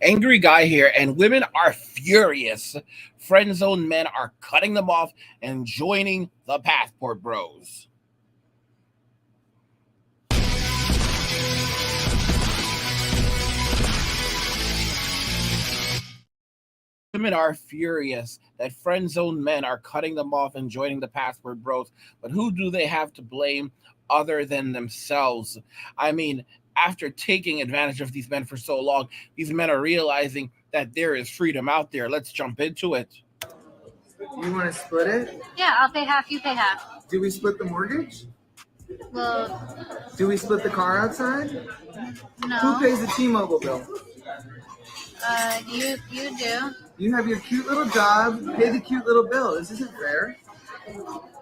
Angry guy here, and women are furious. Friend zone men are cutting them off and joining the passport bros. Women are furious that friend zone men are cutting them off and joining the passport bros. But who do they have to blame other than themselves? I mean, after taking advantage of these men for so long, these men are realizing that there is freedom out there. Let's jump into it. You want to split it? Yeah, I'll pay half, you pay half. Do we split the mortgage? Well, Do we split the car outside? no. Who pays the T-Mobile bill? You do. You have your cute little job, pay the cute little bill. This isn't fair.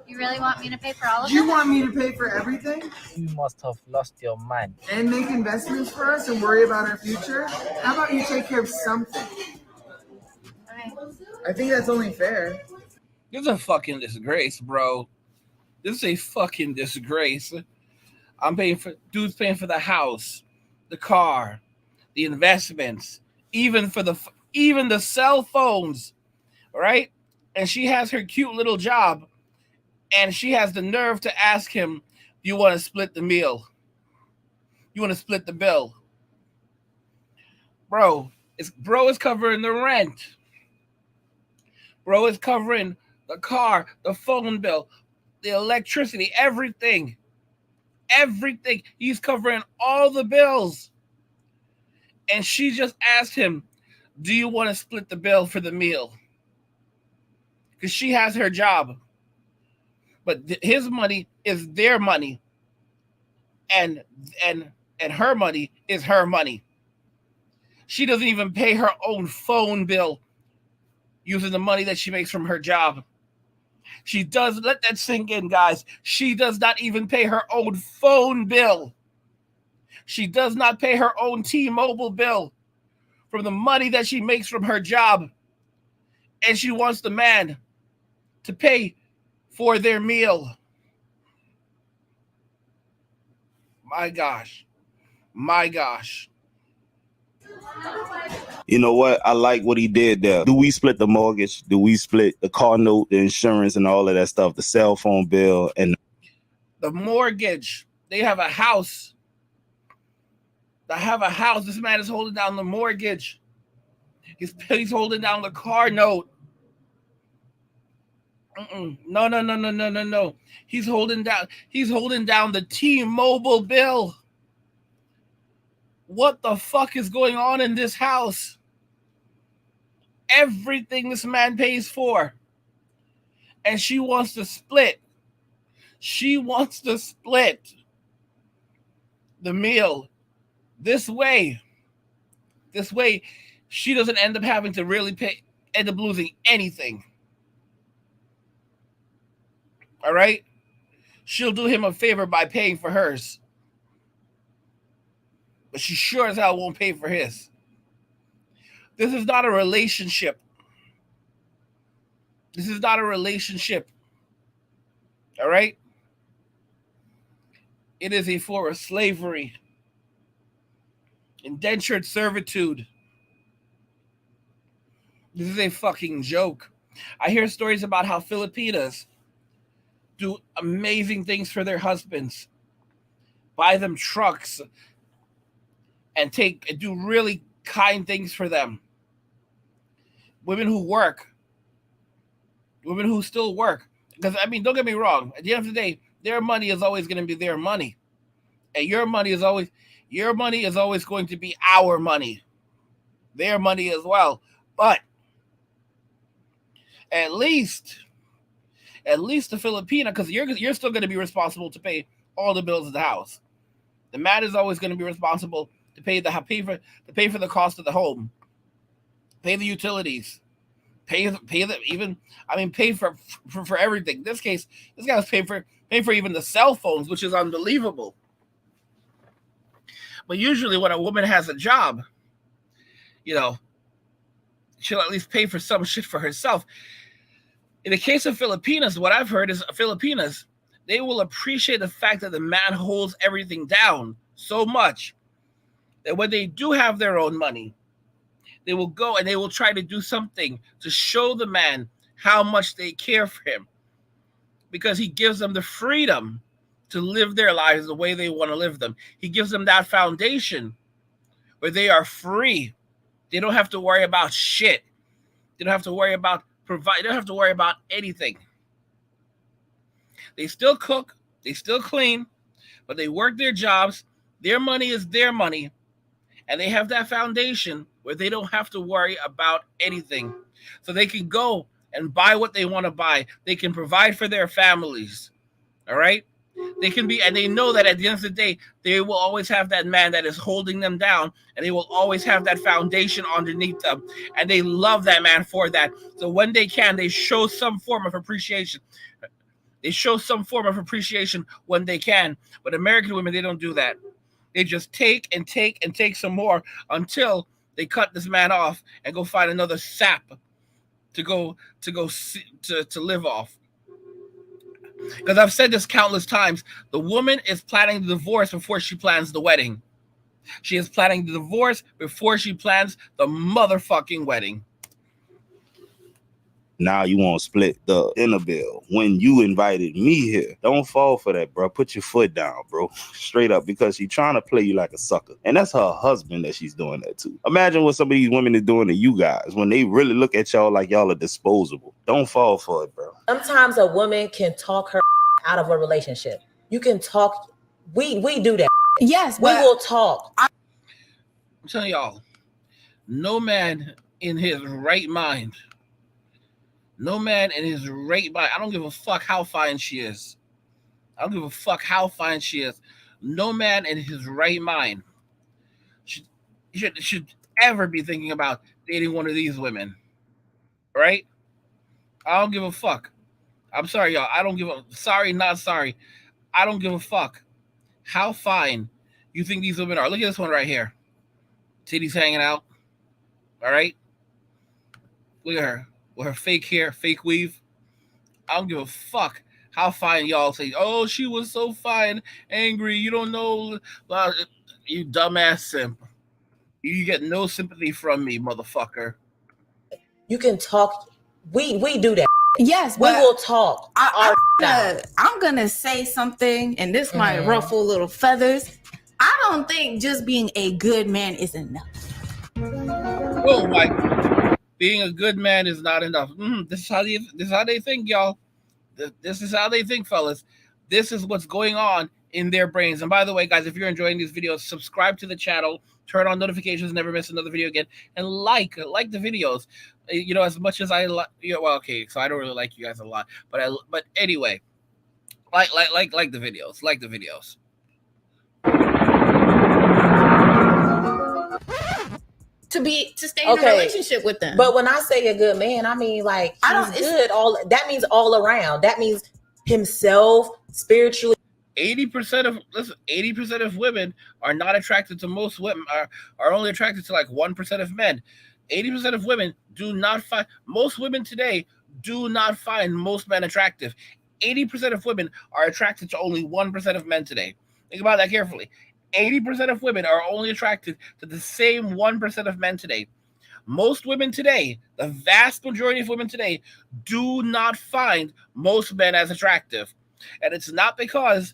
You really want me to pay for all of Do you it? want me to pay for everything You must have lost your mind. and make investments for us and worry about our future? How about you take care of something? Okay. I think that's only fair. This is a fucking disgrace, bro. This is a fucking disgrace. Dude's paying for the house, the car, the investments, even the cell phones, right? And she has her cute little job, and she has the nerve to ask him, "Do you want to split the meal? You want to split the bill?" Bro is covering the rent. Bro is covering the car, the phone bill, the electricity, everything. Everything. He's covering all the bills. And she just asked him, "Do you want to split the bill for the meal?" Because she has her job. But his money is their money. And her money is her money. She doesn't even pay her own phone bill using the money that she makes from her job. She does, let that sink in, guys. She does not even pay her own phone bill. She does not pay her own T-Mobile bill from the money that she makes from her job. And she wants the man to pay for their meal. My gosh. My gosh. You know what? I like what he did there. Do we split the mortgage? Do we split the car note, the insurance, and all of that stuff, the cell phone bill, and the mortgage? They have a house. They have a house. This man is holding down the mortgage. He's holding down the car note. No. He's holding down the T-Mobile bill. What the fuck is going on in this house? Everything this man pays for. And she wants to split. She wants to split the meal this way. This way, she doesn't end up having to really end up losing anything. All right? She'll do him a favor by paying for hers. But she sure as hell won't pay for his. This is not a relationship. This is not a relationship. All right? It is a form of slavery. Indentured servitude. This is a fucking joke. I hear stories about how Filipinas do amazing things for their husbands. Buy them trucks and do really kind things for them. Women who work. Women who still work. Because, I mean, don't get me wrong. At the end of the day, their money is always going to be their money. And your money is always going to be our money. Their money as well. But at least the Filipina, because you're still going to be responsible to pay all the bills of the house. The man is always going to be responsible to pay for the cost of the home, pay the utilities, pay for everything. In this case, this guy's paying for even the cell phones, which is unbelievable. But usually, when a woman has a job, she'll at least pay for some shit for herself. In the case of Filipinas, what I've heard is Filipinas, they will appreciate the fact that the man holds everything down so much that when they do have their own money, They will go and they will try to do something to show the man how much they care for him, because he gives them the freedom to live their lives the way they want to live them. He gives them that foundation where they are free. They don't have to worry about shit. They don't have to worry about provide. They don't have to worry about anything. They still cook, they still clean, but they work their jobs. Their money is their money, and they have that foundation where they don't have to worry about anything. So they can go and buy what they want to buy. They can provide for their families. All right? They can be, and they know that at the end of the day, they will always have that man that is holding them down, and they will always have that foundation underneath them. And they love that man for that. So when they can, they show some form of appreciation. They show some form of appreciation when they can. But American women, they don't do that. They just take and take and take some more until they cut this man off and go find another sap to live off. Because I've said this countless times, the woman is planning the divorce before she plans the wedding. She is planning the divorce before she plans the motherfucking wedding. Now you want to split the dinner bill when you invited me here. Don't fall for that, bro. Put your foot down, bro. Straight up, because she's trying to play you like a sucker. And that's her husband that she's doing that to. Imagine what some of these women are doing to you guys when they really look at y'all like y'all are disposable. Don't fall for it, bro. Sometimes a woman can talk her out of a relationship. You can talk. We do that. Yes, we will talk. I'm telling y'all, no man in his right mind, I don't give a fuck how fine she is. I don't give a fuck how fine she is. No man in his right mind should ever be thinking about dating one of these women. Right? I don't give a fuck. I'm sorry, y'all. I don't give a sorry, not sorry. I don't give a fuck how fine you think these women are. Look at this one right here. Titties hanging out. All right? Look at her with her fake hair, fake weave. I don't give a fuck how fine y'all say, oh, she was so fine, angry, you don't know, you dumbass simp. You get no sympathy from me, motherfucker. You can talk. We do that. Yes, we will talk. I'm gonna say something, and this might ruffle little feathers. I don't think just being a good man is enough. Oh my! Being a good man is not enough. This is how they think, y'all. This is how they think, fellas. This is what's going on in their brains. And by the way, guys, if you're enjoying these videos, subscribe to the channel, turn on notifications, never miss another video again, and like the videos. You know, as much as I like, well, okay, so I don't really like you guys a lot, but anyway, like the videos, like the videos. To stay in a relationship with them. But when I say a good man, I mean like he's good. That means all around. That means himself, spiritually. 80% of women are not attracted to most women. Are only attracted to like 1% of men. 80% of women do not find most women today do not find most men attractive. 80% of women are attracted to only 1% of men today. Think about that carefully. 80% of women are only attracted to the same 1% of men today. Most women today, the vast majority of women today, do not find most men as attractive. And it's not because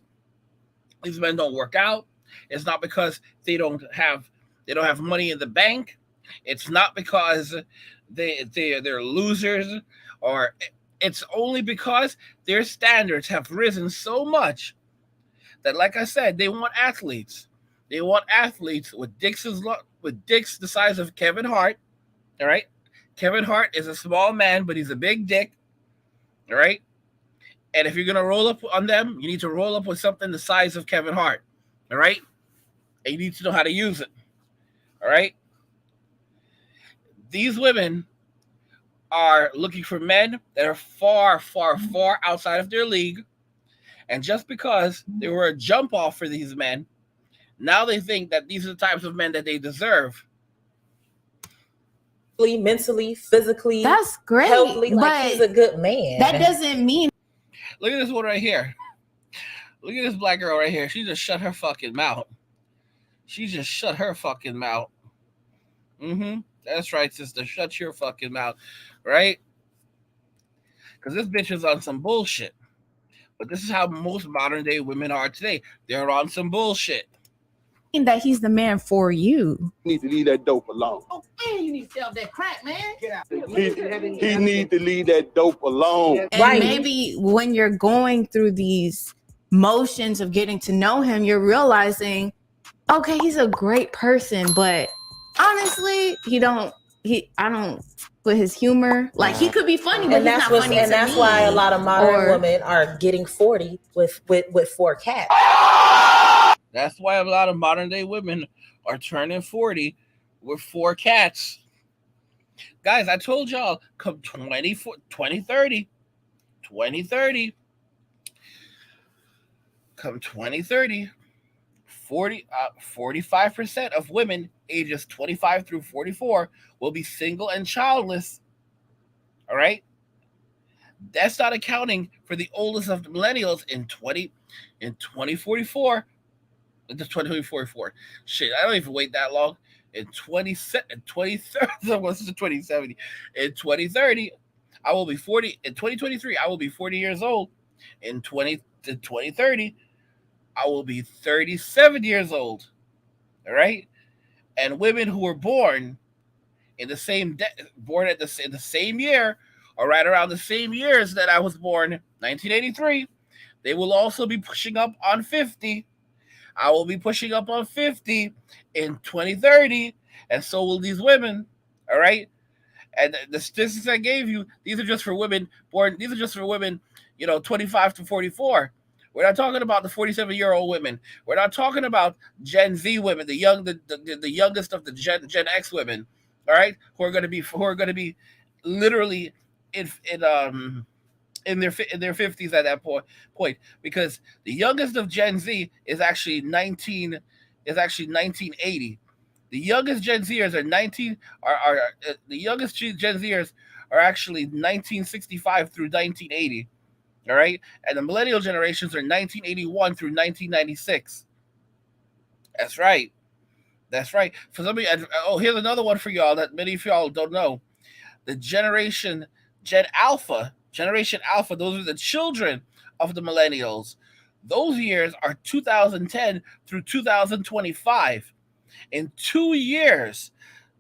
these men don't work out. It's not because they don't have money in the bank. It's not because they're losers, or it's only because their standards have risen so much that, like I said, they want athletes. They want athletes with dicks the size of Kevin Hart. All right, Kevin Hart is a small man, but he's a big dick. All right, and if you're gonna roll up on them, you need to roll up with something the size of Kevin Hart. All right, and you need to know how to use it. All right, these women are looking for men that are far, far, far outside of their league, and just because they were a jump off for these men, now they think that these are the types of men that they deserve. Mentally, physically, that's great. Healthily, like he's a good man. That doesn't mean. Look at this one right here. Look at this black girl right here. She just shut her fucking mouth. She just shut her fucking mouth. That's right, sister. Shut your fucking mouth, right? Because this bitch is on some bullshit. But this is how most modern day women are today. They're on some bullshit. That he's the man for you. You need to leave that dope alone. Oh, man, you need to sell that crack, man. Get out. He need to leave that dope alone. And Right. maybe when you're going through these motions of getting to know him, you're realizing, okay, he's a great person, but honestly, I don't put his humor. Like, he could be funny, but And he's that's not funny. and that's why a lot of modern women are getting 40 with 4 cats. That's why a lot of modern day women are turning 40 with 4 cats. Guys, I told y'all, come 2030, come 2030, 45% of women ages 25 through 44 will be single and childless. All right? That's not accounting for the oldest of the millennials in 2044. Just 2044. Shit, I don't even wait that long. In 2030, in 2030, I will be 40. In 2023, I will be 40 years old. In 2030, I will be 37 years old. All right, and women who were born in the same in the same year, or right around the same years that I was born, 1983, they will also be pushing up on 50. I will be pushing up on 50 in 2030, and so will these women. All right, and the statistics I gave you, these are just for women born. These are just for women, 25 to 44. We're not talking about the 47-year-old women. We're not talking about Gen Z women, the youngest of the Gen X women. All right, who are going to be literally in their 50s at that point, because the youngest of Gen Z is actually 1980. The youngest Gen Zers are the youngest Gen Zers are actually 1965 through 1980. All right, and the millennial generations are 1981 through 1996. That's right. For some of you, here's another one for y'all that many of y'all don't know. The Generation Alpha, those are the children of the millennials. Those years are 2010 through 2025. In 2 years,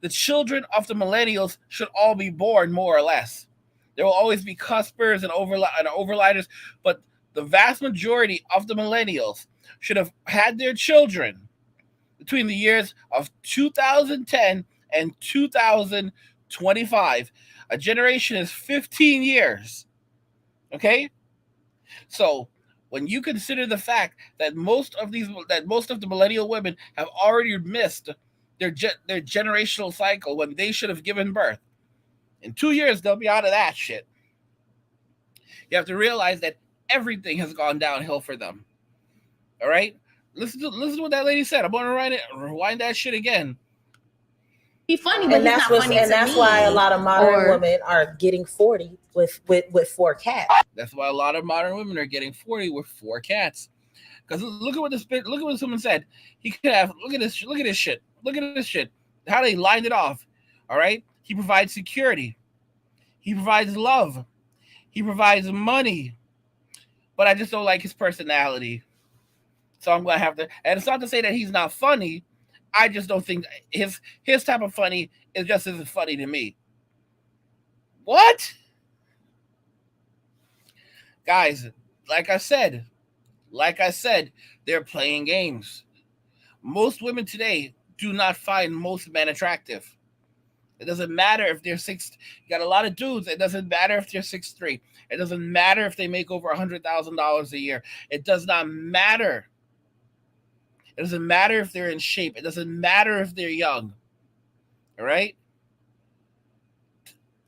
the children of the millennials should all be born, more or less. There will always be cuspers and overlighters, but the vast majority of the millennials should have had their children between the years of 2010 and 2025. A generation is 15 years. Okay? So when you consider the fact that most of the millennial women have already missed their generational cycle when they should have given birth, in 2 years they'll be out of that shit. You have to realize that everything has gone downhill for them. All right? Listen to what that lady said. I'm going to rewind that shit again. Be funny, but that's why a lot of modern women are getting 40 with 4 cats. That's why a lot of modern women are getting 40 with 4 cats. Because look at what someone said. He could have look at this shit. How they lined it off. All right? He provides security. He provides love. He provides money. But I just don't like his personality. So I'm going to have to... And it's not to say that he's not funny. I just don't think his type of funny is just as funny to me. What? Guys, like I said, they're playing games. Most women today do not find most men attractive. It doesn't matter if they're 6. You got a lot of dudes. It doesn't matter if they're 6'3". It doesn't matter if they make over $100,000 a year. It does not matter. It doesn't matter if they're in shape. It doesn't matter if they're young. All right?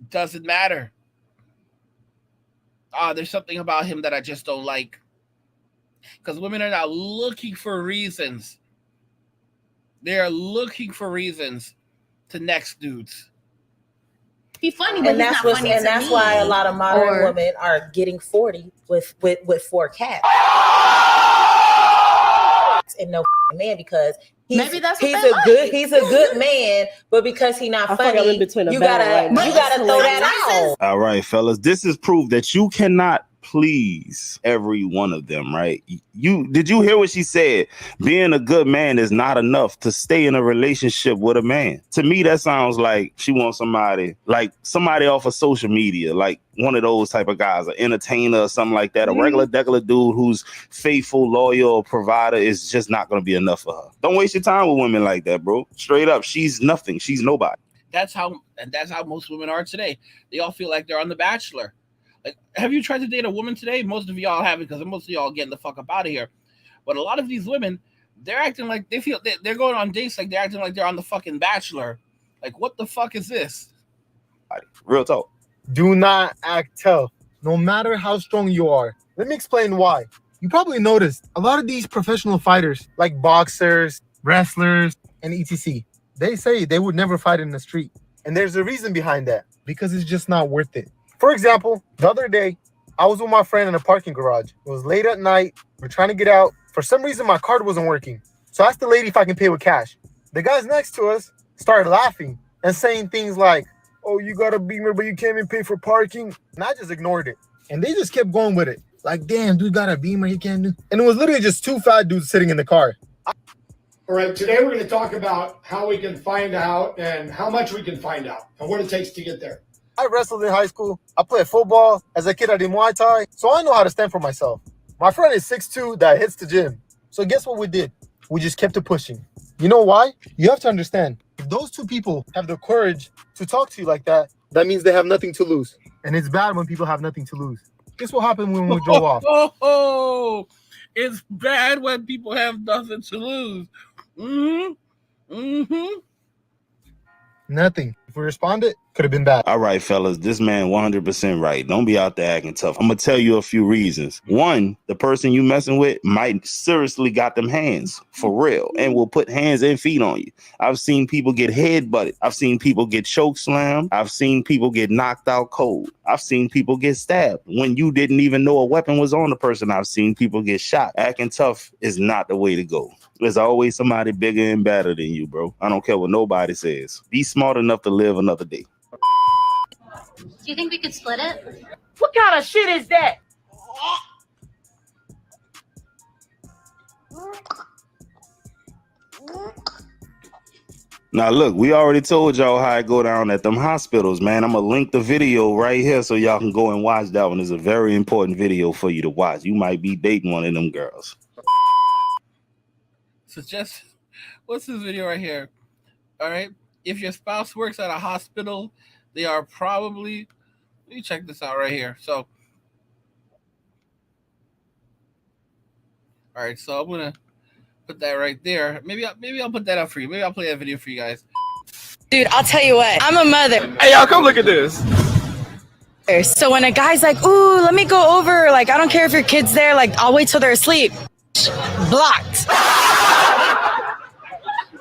Doesn't matter. There's something about him that I just don't like. Because women are now looking for reasons. They are looking for reasons to next dudes. Be funny, but that's why a lot of modern women are getting 40 with 4 cats. And no man because Maybe that's what he's they a like. he's a good man, but because he's not funny, you gotta throw that out. All right, fellas, this is proof that you cannot please every one of them, right? Did you hear what she said? Being a good man is not enough to stay in a relationship with a man. To me, that sounds like she wants somebody off of social media, like one of those type of guys, an entertainer or something like that. A regular dude who's faithful, loyal, provider is just not going to be enough for her. Don't waste your time with women like that, bro. Straight up, she's nothing. She's nobody. That's how most women are today. They all feel like they're on The Bachelor. Like, have you tried to date a woman today? Most of y'all haven't, because most of y'all getting the fuck up out of here. But a lot of these women, they're acting like they're going on dates like they're acting like they're on the fucking Bachelor. Like, what the fuck is this? Real talk. Do not act tough, no matter how strong you are. Let me explain why. You probably noticed a lot of these professional fighters, like boxers, wrestlers, and etc., they say they would never fight in the street. And there's a reason behind that, because it's just not worth it. For example, the other day, I was with my friend in a parking garage. It was late at night. We're trying to get out. For some reason, my card wasn't working. So I asked the lady if I can pay with cash. The guys next to us started laughing and saying things like, "Oh, you got a Beamer, but you can't even pay for parking." And I just ignored it. And they just kept going with it. Like, damn, dude got a Beamer, he can't do. And it was literally just two fat dudes sitting in the car. All right, today we're going to talk about how we can find out and how much we can find out and what it takes to get there. I wrestled in high school. I played football. As a kid, I did Muay Thai. So I know how to stand for myself. My friend is 6'2" that hits the gym. So guess what we did? We just kept it pushing. You know why? You have to understand. If those two people have the courage to talk to you like that, that means they have nothing to lose. And it's bad when people have nothing to lose. Guess what happened when we drove off? Oh, it's bad when people have nothing to lose. Nothing. If we responded, could have been bad. All right, fellas, this man 100% right. Don't be out there acting tough. I'm going to tell you a few reasons. One, the person you messing with might seriously got them hands for real and will put hands and feet on you. I've seen people get head butted. I've seen people get choke slammed. I've seen people get knocked out cold. I've seen people get stabbed when you didn't even know a weapon was on the person. I've seen people get shot. Acting tough is not the way to go. There's always somebody bigger and better than you, bro. I don't care what nobody says. Be smart enough to live another day. Do you think we could split it? What kind of shit is that? Now, look, we already told y'all how I go down at them hospitals, man. I'm going to link the video right here so y'all can go and watch that one. It's a very important video for you to watch. You might be dating one of them girls. So just, what's this video right here? All right. If your spouse works at a hospital, they are probably, let me check this out right here. So, all right. So I'm going to put that right there. Maybe I'll put that up for you. Maybe I'll play that video for you guys. Dude, I'll tell you what. I'm a mother. Hey, y'all, come look at this. So when a guy's like, ooh, let me go over. Like, I don't care if your kid's there. Like, I'll wait till they're asleep. Blocked.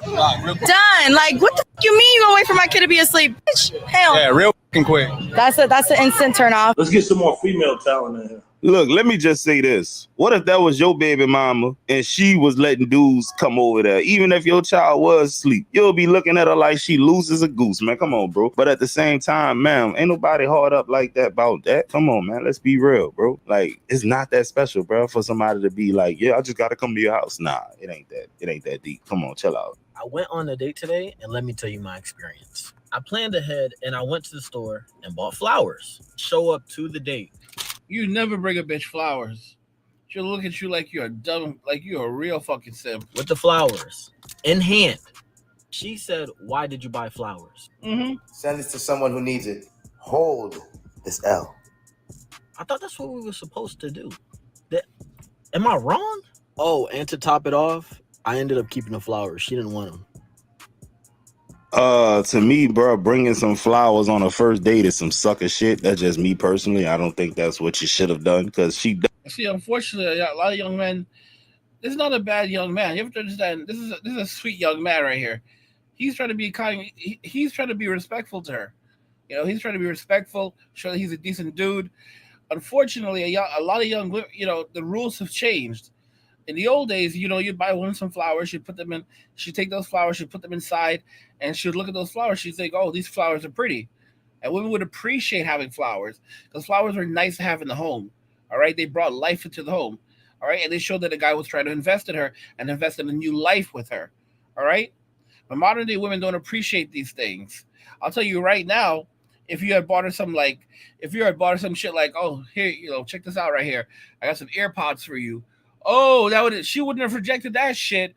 Done. Like, what the f you mean you gonna wait for my kid to be asleep? Bitch, hell. Yeah, real fucking quick. That's an instant turn off. Let's get some more female talent in here. Look, let me just say this. What if that was your baby mama and she was letting dudes come over there? Even if your child was asleep, you'll be looking at her like she loose as a goose, man. Come on, bro. But at the same time, man, ain't nobody hard up like that about that. Come on, man. Let's be real, bro. Like, it's not that special, bro, for somebody to be like, yeah, I just got to come to your house. Nah, it ain't that deep. Come on, chill out. I went on a date today, and let me tell you my experience. I planned ahead, and I went to the store and bought flowers. Show up to the date. You never bring a bitch flowers. She'll look at you like you're dumb, like you're a real fucking simp. With the flowers in hand. She said, why did you buy flowers? Send it to someone who needs it. Hold this L. I thought that's what we were supposed to do. Am I wrong? Oh, and to top it off, I ended up keeping the flowers. She didn't want them. To me, bro, bringing some flowers on a first date is some sucker shit. That's just me personally. I don't think that's what you should have done, because she. See, unfortunately, a lot of young men. This is not a bad young man. You have to understand. This is a sweet young man right here. He's trying to be kind. He's trying to be respectful to her. You know, he's trying to be respectful. Show that he's a decent dude. Unfortunately, a lot of young, you know, the rules have changed. In the old days, you'd buy one some flowers, she'd put them in, she'd take those flowers, she'd put them inside, and she'd look at those flowers, she'd think, oh, these flowers are pretty. And women would appreciate having flowers because flowers are nice to have in the home. All right. They brought life into the home. All right. And they showed that the guy was trying to invest in her and invest in a new life with her. All right. But modern day women don't appreciate these things. I'll tell you right now, if you had bought her some shit like, oh, here, check this out right here. I got some AirPods for you. Oh, she wouldn't have rejected that shit.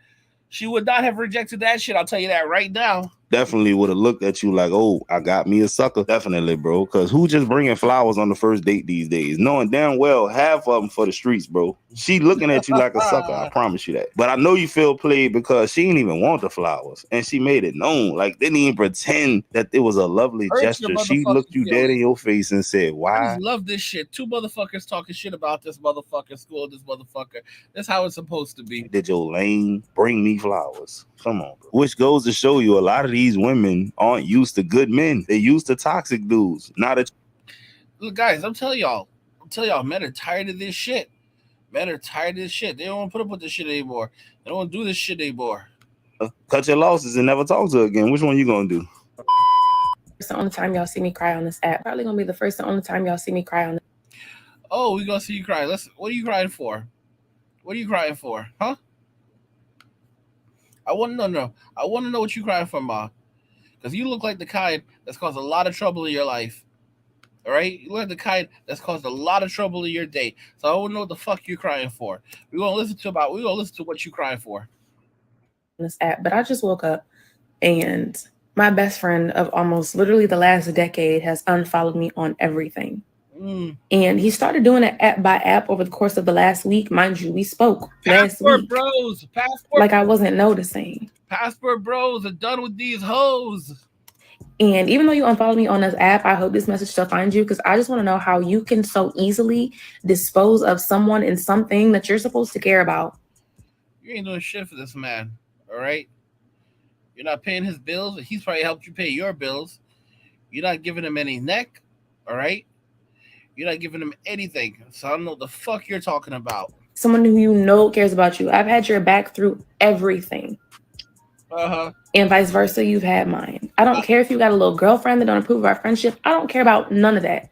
She would not have rejected that shit. I'll tell you that right now. Definitely would have looked at you like, oh, I got me a sucker. Definitely, bro. Because who just bringing flowers on the first date these days? Knowing damn well half of them for the streets, bro. She looking at you like a sucker. I promise you that. But I know you feel played because she didn't even want the flowers. And she made it known. Like, didn't even pretend that it was a lovely gesture. She looked you dead in your face and said, why? I just love this shit. Two motherfuckers talking shit about this motherfucker, school, this motherfucker. That's how it's supposed to be. Did your lane bring me flowers? Come on, bro. Which goes to show you a lot of these women aren't used to good men. They're used to toxic dudes. Look, guys, I'm telling y'all, men are tired of this shit. Men are tired of this shit. They don't want to put up with this shit anymore. They don't want to do this shit anymore. Cut your losses and never talk to her again. Which one you gonna do? It's the only time y'all see me cry on this app. Probably gonna be the first and only time y'all see me cry on this. Oh, we gonna see you cry. What are you crying for? What are you crying for? Huh? I want to know. I want to know what you're crying for, Ma. Because you look like the kind that's caused a lot of trouble in your life. All right? You look like the kind that's caused a lot of trouble in your day. So I want to know what the fuck you're crying for. We're gonna listen to what you're crying for. This app, but I just woke up and my best friend of almost literally the last decade has unfollowed me on everything. And he started doing it app by app over the course of the last week. Mind you, we spoke last week. Like I wasn't noticing. Passport bros are done with these hoes. And even though you unfollowed me on this app, I hope this message still finds you because I just want to know how you can so easily dispose of someone and something that you're supposed to care about. You ain't doing shit for this man, all right? You're not paying his bills. He's probably helped you pay your bills. You're not giving him any neck, all right? You're not giving him anything. So I don't know what the fuck you're talking about. Someone who you know cares about you. I've had your back through everything. And vice versa, you've had mine. I don't care if you got a little girlfriend that don't approve of our friendship. I don't care about none of that.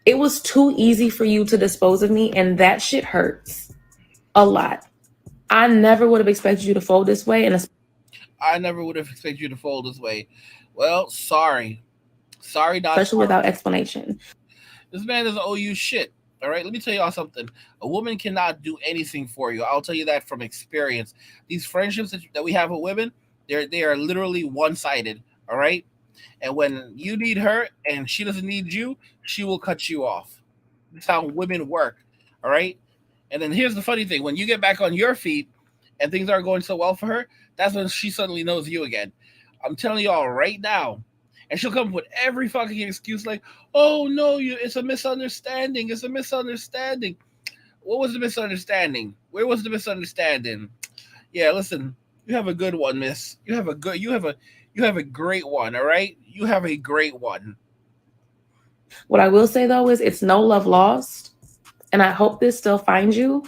It was too easy for you to dispose of me, and that shit hurts a lot. I never would have expected you to fold this way. I never would have expected you to fold this way. Well, sorry. Sorry, not especially without explanation. This man doesn't owe you shit. All right, let me tell y'all something. A woman cannot do anything for you. I'll tell you that from experience. These friendships that we have with women, they are literally one-sided. All right, and when you need her and she doesn't need you, she will cut you off. That's how women work. All right, and then here's the funny thing: when you get back on your feet and things aren't going so well for her, that's when she suddenly knows you again. I'm telling y'all right now. And she'll come up with every fucking excuse like, oh, no, it's a misunderstanding. It's a misunderstanding. What was the misunderstanding? Where was the misunderstanding? Yeah, listen, you have a good one, miss. You have a great one, all right? You have a great one. What I will say, though, is it's no love lost. And I hope this still finds you.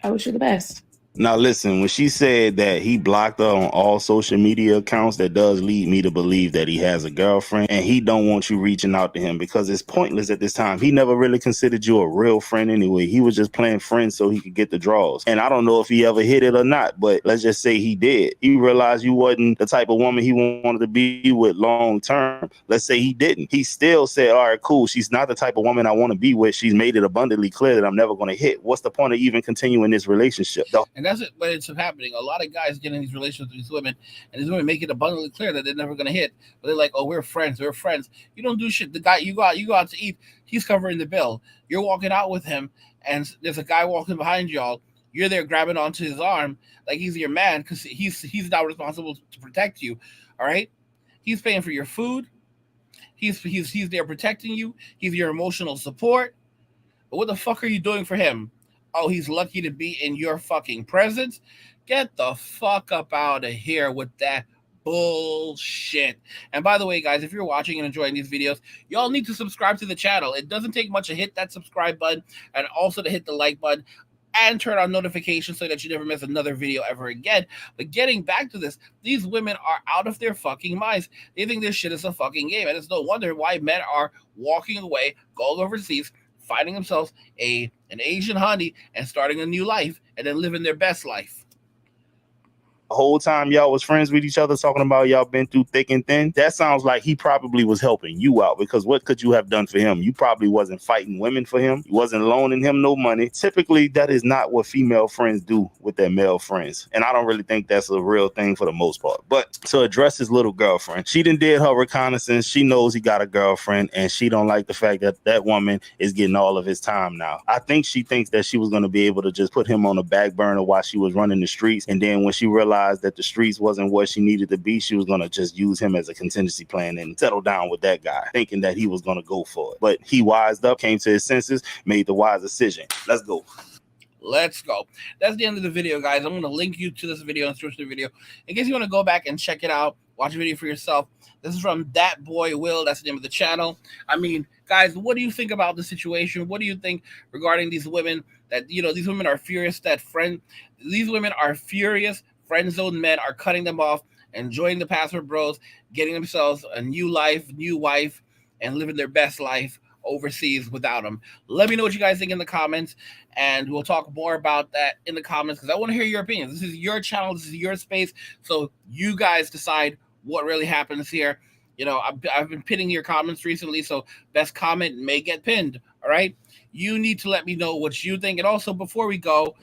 I wish you the best. Now, listen, when she said that he blocked her on all social media accounts, that does lead me to believe that he has a girlfriend and he don't want you reaching out to him because it's pointless at this time. He never really considered you a real friend anyway. He was just playing friends so he could get the draws. And I don't know if he ever hit it or not, but let's just say he did. He realized you wasn't the type of woman he wanted to be with long term. Let's say he didn't. He still said, all right, cool. She's not the type of woman I want to be with. She's made it abundantly clear that I'm never going to hit. What's the point of even continuing this relationship? And that's it. But it's happening. A lot of guys get in these relationships with these women, and these women make it abundantly clear that they're never going to hit. But they're like, "Oh, we're friends. We're friends." You don't do shit. The guy you go out to eat, he's covering the bill. You're walking out with him, and there's a guy walking behind y'all. You're there grabbing onto his arm like he's your man because he's now responsible to protect you. All right, he's paying for your food. He's there protecting you. He's your emotional support. But what the fuck are you doing for him? Oh, he's lucky to be in your fucking presence. Get the fuck up out of here with that bullshit. And by the way, guys, if you're watching and enjoying these videos, y'all need to subscribe to the channel. It doesn't take much to hit that subscribe button and also to hit the like button. and turn on notifications so that you never miss another video ever again. But getting back to this, these women are out of their fucking minds. They think this shit is a fucking game, and it's no wonder why men are walking away, going overseas, finding themselves an Asian honey, and starting a new life, and then living their best life. The whole time y'all was friends with each other, talking about y'all been through thick and thin, that sounds like he probably was helping you out, because what could you have done for him? You probably wasn't fighting women for him. You wasn't loaning him no money. Typically, that is not what female friends do with their male friends. And I don't really think that's a real thing for the most part. But to address his little girlfriend, she done did her reconnaissance. She knows he got a girlfriend, and she don't like the fact that that woman is getting all of his time now. I think she thinks that she was going to be able to just put him on the back burner while she was running the streets. And then when she realized that the streets wasn't what she needed to be, she was going to just use him as a contingency plan and settle down with that guy, thinking that he was going to go for it. But he wised up, came to his senses, made the wise decision. Let's go. Let's go. That's the end of the video, guys. I'm going to link you to this video and description of the video in case you want to go back and check it out, watch the video for yourself. This is from That Boy Will. That's the name of the channel. I mean, guys, what do you think about the situation? What do you think regarding these women that, you know, these women are furious that these women are furious. Friend zone men are cutting them off, enjoying the password bros, getting themselves a new life, new wife, and living their best life overseas without them. Let me know what you guys think in the comments, and we'll talk more about that in the comments because I want to hear your opinions. This is your channel. This is your space. So you guys decide what really happens here. You know, I've been pinning your comments recently, so best comment may get pinned. All right. You need to let me know what you think. And also, before we go,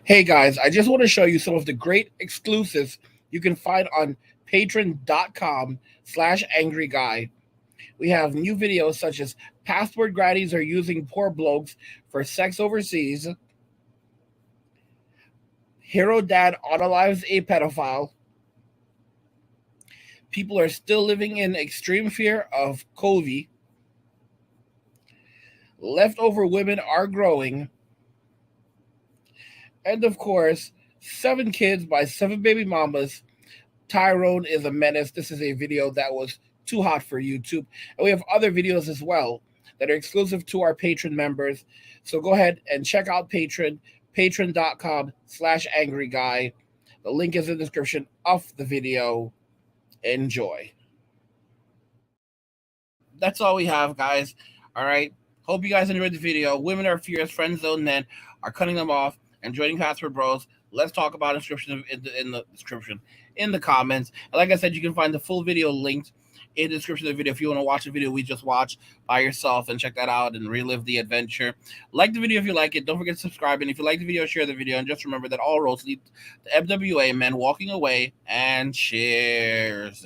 hey guys, I just want to show you some of the great exclusives you can find on patreon.com/angryguy. We have new videos such as passport grannies are using poor blokes for sex overseas, hero dad unalives a pedophile, people are still living in extreme fear of COVID, leftover women are growing, and of course, 7 kids by 7 baby mamas. Tyrone is a menace. This is a video that was too hot for YouTube. And we have other videos as well that are exclusive to our Patreon members. So go ahead and check out Patreon, patreon.com/angryguy. The link is in the description of the video. Enjoy. That's all we have, guys. All right. Hope you guys enjoyed the video. Women are furious. Friend zone men are cutting them off and joining password bros. Let's talk about description in the description, in the comments. And like I said, you can find the full video linked in the description of the video if you want to watch the video we just watched by yourself and check that out and relive the adventure. Like the video if you like it. Don't forget to subscribe. And if you like the video, share the video. And just remember that all roads lead to MWA, men walking away, and cheers.